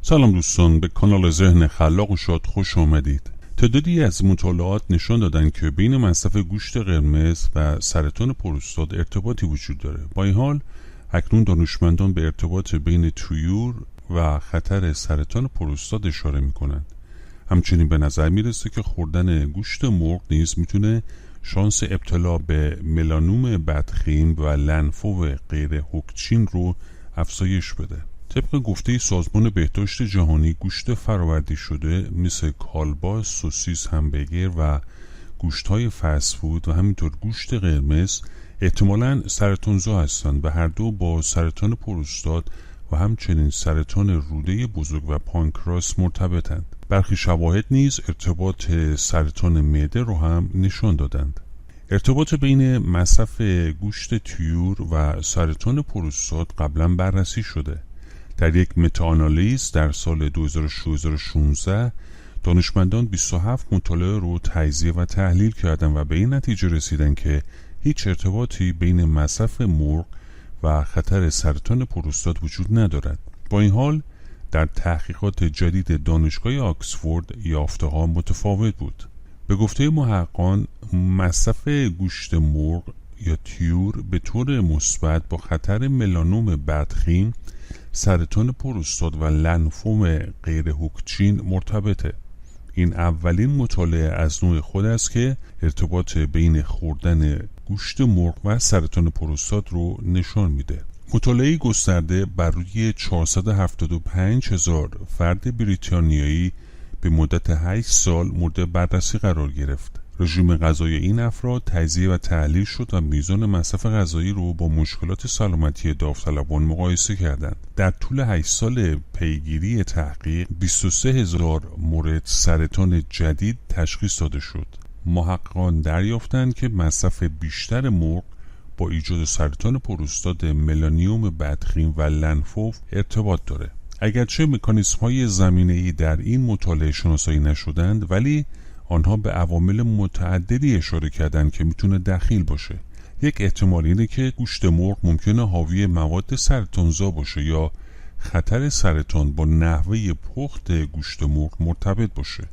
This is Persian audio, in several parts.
سلام دوستان، به کانال ذهن خلاق و شاد خوش آمدید. تعدادی از مطالعات نشان دادن که بین مصرف گوشت قرمز و سرطان پروستات ارتباطی وجود داره. با این حال اکنون دانشمندان به ارتباط بین طیور و خطر سرطان پروستات اشاره میکنند. همچنین به نظر میرسه که خوردن گوشت مرغ نیز میتونه شانس ابتلا به ملانوم بدخیم و لنفو غیر هوکچین رو افزایش بده. طبق گفته سازمان بهداشت جهانی، گوشت فرآورده شده مثل کالباس، سوسیس، همبرگر و گوشت‌های فست فود و همینطور گوشت قرمز احتمالاً سرطانزا هستند و هر دو با سرطان پروستات و همچنین سرطان روده بزرگ و پانکراس مرتبطند. برخی شواهد نیز ارتباط سرطان معده رو هم نشان دادند. ارتباط بین مصرف گوشت طیور و سرطان پروستات قبلا بررسی شده. در یک متاآنالیز در سال 2016 دانشمندان 27 مطالعه رو تجزیه و تحلیل کردند و به این نتیجه رسیدند که هیچ ارتباطی بین مصرف مرغ و خطر سرطان پروستات وجود ندارد. با این حال در تحقیقات جدید دانشگاه آکسفورد یافته‌ها متفاوت بود. به گفته محققان، مصرف گوشت مرغ یا طیور به طور مثبت با خطر ملانوم بدخیم، سرطان پروستات و لنفوم غیر هوکچین مرتبطه. این اولین مطالعه از نوع خود است که ارتباط بین خوردن گوشت مرغ و سرطان پروستات رو نشان میده. مطالعه گسترده بر روی 475,000 فرد بریتانیایی به مدت 8 سال مورد بررسی قرار گرفت. رژیم غذایی این افراد تجزیه و تحلیل شد و میزان مصرف غذایی رو با مشکلات سلامتی داوطلبان مقایسه کردند. در طول 8 سال پیگیری تحقیق 23,000 مورد سرطان جدید تشخیص داده شد. محققان دریافتند که مصرف بیشتر مرغ با ایجاد سرطان پروستات، ملانوم بدخیم و لنفو ارتباط داره. اگرچه مکانیزم‌های زمینه‌ای در این مطالعه شناسایی نشدند، ولی آنها به عوامل متعددی اشاره کردند که میتونه دخیل باشه. یک احتمال اینه که گوشت مرغ ممکنه حاوی مواد سرطانزا باشه یا خطر سرطان با نحوه پخت گوشت مرغ مرتبط باشه.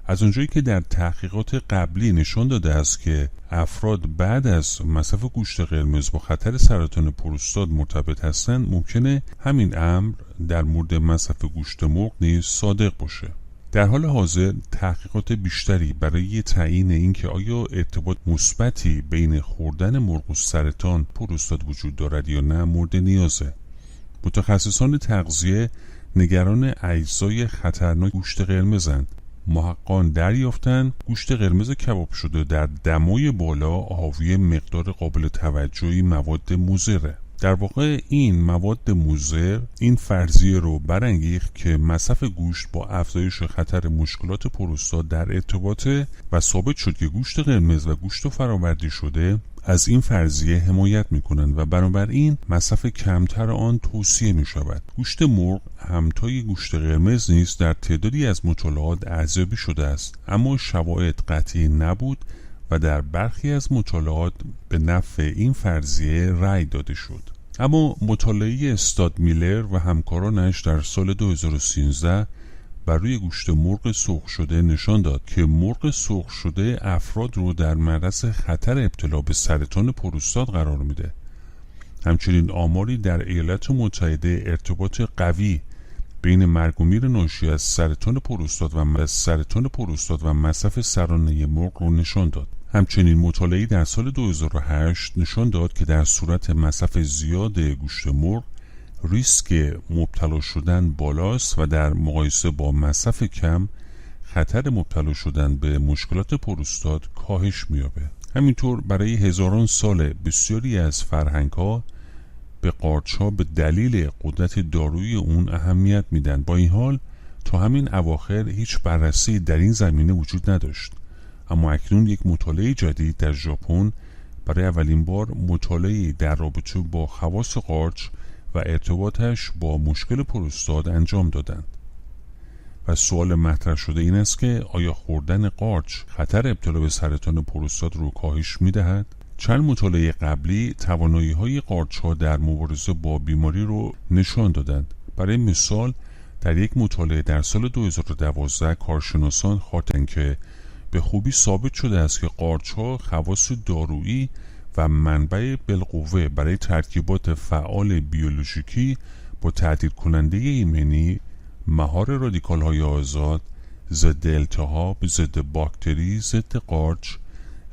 از اونجایی که در تحقیقات قبلی نشان داده است که افراد بعد از مصرف گوشت قرمز با خطر سرطان پروستات مرتبط هستند، ممکنه همین امر در مورد مصرف گوشت مرغ نیز صادق باشه. در حال حاضر تحقیقات بیشتری برای تعیین اینکه آیا ارتباط مثبتی بین خوردن مرغ و سرطان پروستات وجود دارد یا نه مورد نیازه. متخصصان تغذیه نگران اجزای خطرناک گوشت قرمزند. محققان دریافتند گوشت قرمز کباب شده در دمای بالا حاوی مقدار قابل توجهی مواد مضره. در واقع این مواد مضر این فرضیه رو برانگیخت که مصرف گوشت با افزایش خطر مشکلات پروستات در ارتباطه و ثابت شد که گوشت قرمز و گوشت فرآورده شده از این فرضیه حمایت می‌کنند و بنابراین مصرف کمتر آن توصیه می‌شود. گوشت مرغ همتای گوشت قرمز نیز در تعدادی از مطالعات ارزیابی شده است، اما شواهد قطعی نبود و در برخی از مطالعات به نفع این فرضیه رأی داده شد. اما مطالعه استاد میلر و همکارانش در سال 2013 بر روی گوشت مرغ سرخ شده نشان داد که مرغ سرخ شده افراد رو در معرض خطر ابتلا به سرطان پروستات قرار میده. همچنین آماری در ایالات متحده ارتباط قوی بین مرگ و میر ناشی از سرطان پروستات و مصرف سرانه مرغ رو نشان داد. همچنین مطالعه‌ای در سال 2008 نشان داد که در صورت مصرف زیاد گوشت مرغ ریسک مبتلا شدن بالاست و در مقایسه با مصرف کم خطر مبتلا شدن به مشکلات پروستات کاهش می‌یابه. همینطور برای هزاران سال بسیاری از فرهنگ‌ها به قارچ‌ها به دلیل قدرت دارویی اون اهمیت میدن. با این حال تا همین اواخر هیچ بررسی در این زمینه وجود نداشت، اما اکنون یک مطالعه جدید در ژاپن برای اولین بار مطالعه در رابطه با خواص قارچ و ارتباطش با مشکل پروستات انجام دادند. و سوال مطرح شده این است که آیا خوردن قارچ خطر ابتلا به سرطان پروستات رو کاهش می‌دهد؟ چند مطالعه قبلی توانایی‌های قارچ‌ها در مبارزه با بیماری رو نشان دادند. برای مثال در یک مطالعه در سال 2012 کارشناسان خواستند که به خوبی ثابت شده است که قارچ‌ها خواص دارویی و منبع بالقوه برای ترکیبات فعال بیولوژیکی با تعدیل کننده ایمنی، مهار رادیکال‌های آزاد، ضد التهاب، ضد باکتری، ضد قارچ،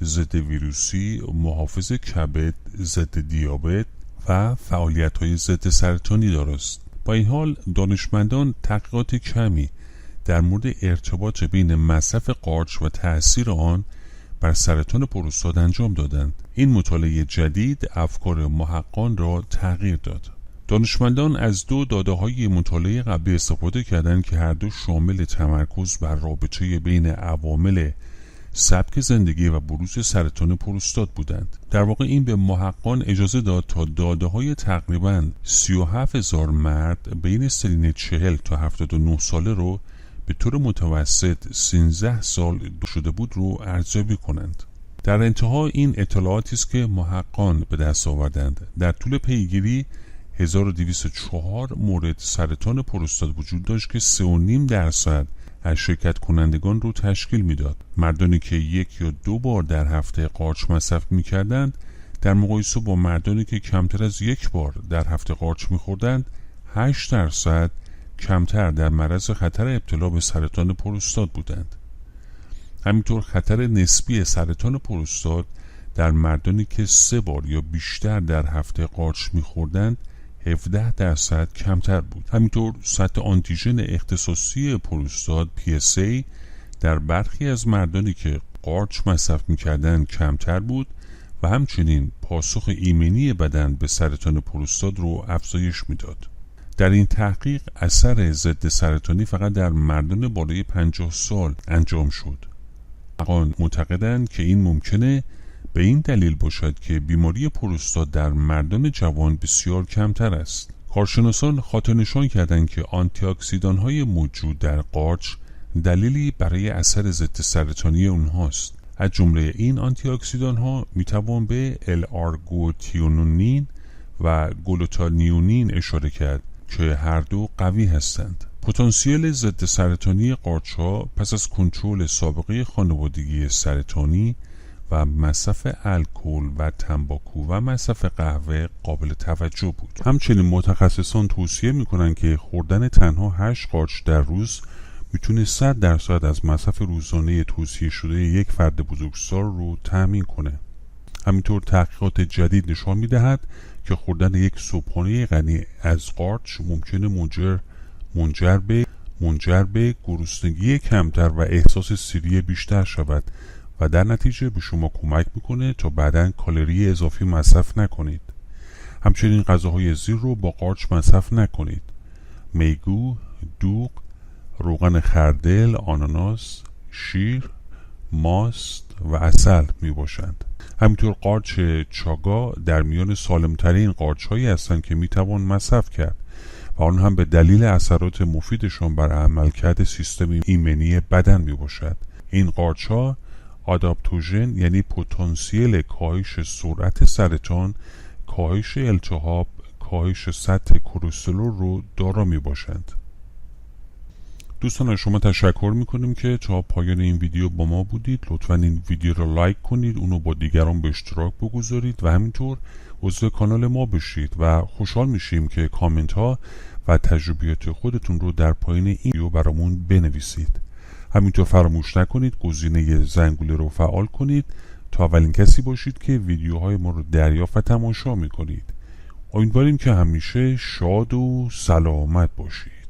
ضد ویروسی، محافظ کبد، ضد دیابت و فعالیت‌های ضد سرطانی دارست. با این حال دانشمندان تحقیقات کمی در مورد ارتباط بین مصرف قارچ و تأثیر آن بر سرطان پروستات انجام دادند. این مطالعه جدید افکار محققان را تغییر داد. دانشمندان از دو داده‌های مطالعه قبلی استفاده کردند که هر دو شامل تمرکز بر رابطه بین عوامل سبک زندگی و بروز سرطان پروستات بودند. در واقع این به محققان اجازه داد تا داده‌های تقریباً 37,000 مرد بین سنین 40 تا 79 ساله رو به طور متوسط 13 سال شده بود رو ارزیابی کنند. در انتها این اطلاعاتی است که محققان به دست آوردند. در طول پیگیری 1204 مورد سرطان پروستات وجود داشت که 3.5% از شرکت کنندگان رو تشکیل میداد. مردانی که 1 یا 2 بار در هفته قارچ مصرف میکردند در مقایسه با مردانی که کمتر از 1 بار در هفته قارچ میخوردند 8% کمتر در معرض خطر ابتلا به سرطان پروستات بودند. همینطور خطر نسبی سرطان پروستات در مردانی که 3 بار یا بیشتر در هفته قارچ میخوردند 17% کمتر بود. همینطور سطح آنتیژن اختصاصی پروستات PSA در برخی از مردانی که قارچ مصرف میکردند کمتر بود و همچنین پاسخ ایمنی بدن به سرطان پروستات رو افزایش میداد. در این تحقیق اثر ضد سرطانی فقط در مردان بالای 50 سال انجام شد. محققان معتقدند که این ممکنه به این دلیل باشد که بیماری پروستات در مردان جوان بسیار کمتر است. کارشناسان خاطر نشان کردند که آنتی اکسیدان‌های موجود در قارچ دلیلی برای اثر ضد سرطانی اونهاست. از جمله این آنتی اکسیدان‌ها میتوان به L-آرگوتیونین و گلوتانیونین اشاره کرد که هر دو قوی هستند. پتانسیل ضد سرطانی قارچ‌ها پس از کنترل سابقه خانوادگی سرطانی و مصرف الکل و تنباکو و مصرف قهوه قابل توجه بود. همچنین متخصصان توصیه میکنند که خوردن تنها 8 قارچ در روز میتونه 100% از مصرف روزانه توصیه شده یک فرد بزرگسال رو تأمین کنه. همینطور تحقیقات جدید نشان میدهد که خوردن یک صبحانه غنی از قارچ ممکنه منجر به گرسنگی کمتر و احساس سیری بیشتر شود و در نتیجه به شما کمک میکنه تا بعداً کالری اضافی مصرف نکنید. همچنین غذاهای زیر رو با قارچ مصرف نکنید. میگو، دوغ، روغن خردل، آناناس، شیر، ماست و عسل می باشند. همینطور قارچ چاگا در میان سالمترین قارچ هایی هستند که می توان مصرف کرد و آن هم به دلیل اثرات مفیدشان بر عملکرد سیستم ایمنی بدن می باشد. این قارچ ها آداپتوژن یعنی پتانسیل کاهش سرعت سرطان، کاهش التهاب، کاهش سطح کلسترول رو دارا می باشند. دوستان از شما تشکر میکنیم که تا پایان این ویدیو با ما بودید. لطفا این ویدیو رو لایک کنید، اونو با دیگران به اشتراک بگذارید و همینطور عضو کانال ما بشید و خوشحال میشیم که کامنت ها و تجربیات خودتون رو در پایین این ویدیو برامون بنویسید. همینطور فراموش نکنید گزینه زنگوله رو فعال کنید تا اولین کسی باشید که ویدیوهای ما رو دریافت و تماشا میکنید. امیدواریم که همیشه شاد و سلامت باشید.